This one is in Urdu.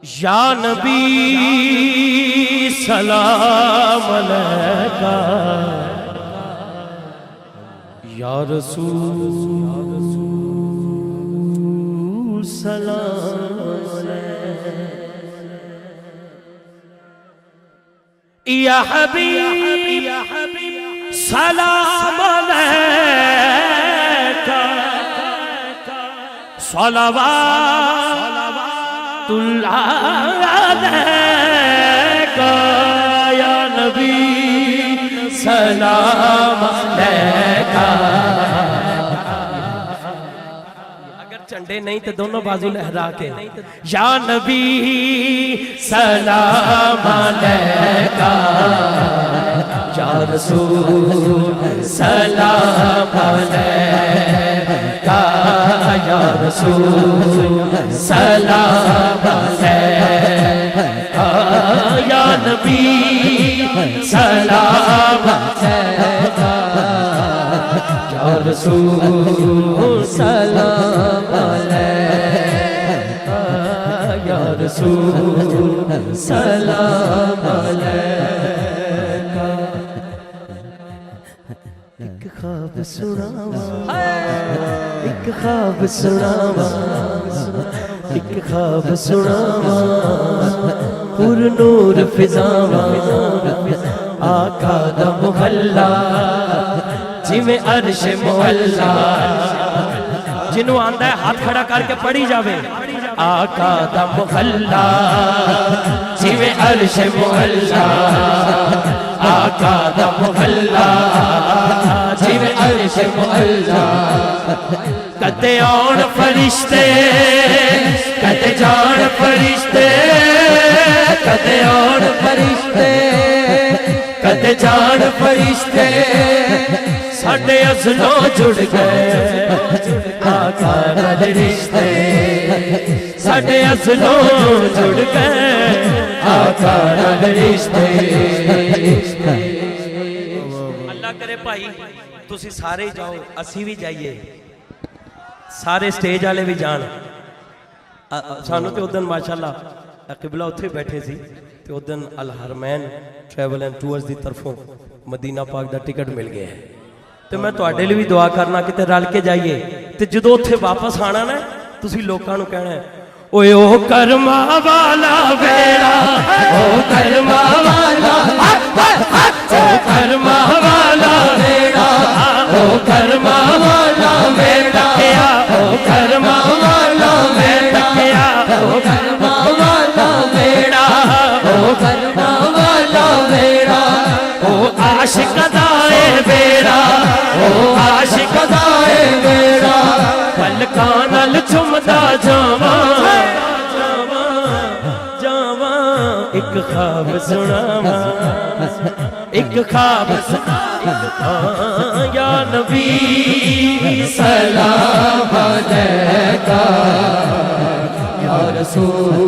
یا نبی سلام علیکہ، یا رسول سلام علیکہ، یا حبیب سلام علیکہ، صلوات اللہ علیکہ، یا نبی سلام علیکہ۔ اگر چنڈے نہیں تو دونوں بازو لہرا کے، یا نبی سلام علیکہ، یا رسول سلام علیکہ، یا رسول سلام علیکہ، یا نبی سلام علیکہ، یا رسول سلام علیکہ، یا رسول سلام علیکہ۔ ایک خواب سناواں، ایک خواب سناواں، ایک خواب سناواں، پر نور فضاواں، آقا دا محلہ جویں عرش معلا، جنوں آندا ہے ہاتھ کھڑا کر کے پڑھی جاوے، آقا دا محلہ جویں عرش معلا، آقا دا محلہ جویں عرش معلا۔ کدے آن فرشتے کدے جان فرشتے، کدے آن فرشتے کدے جان فرشتے، ساڈے ازلوں جڑ گئے آقا نال رشتے، ساڈے ازلوں جڑ گئے آقا نال رشتے۔ اللہ کرے بھائی تسی سارے جاؤ، اسی بھی جائیے، سارے سٹیج والے بھی جان۔ سانو تے ادن ماشاءاللہ قبلہ اتھے بیٹھے سی تے ادن الحرمین ٹریول اینڈ ٹورز دی طرفوں مدینہ پاک دا ٹکٹ مل گیا ہے، تو میں تواڈے لئی بھی دعا کرنا کہ تے رل کے جائیے، تے جدوں اتھے واپس آنا نا تسی لوکاں نوں کہنا ہے اوے او کرما والا ویڑا، او کرما والا، او کرما والا ویڑا، او کرما والا ویڑا، او کرما والا ویڑا، او کرما والا ویڑا، او کرما والا ویڑا، او عاشق دائے ویڑا، او عاشق دائے ویڑا، پلکاں نال چمدا جاواں جاواں، ایک خواب سناواں، ایک خواب سناواں، یا نبی سلام علیکہ، یا رسول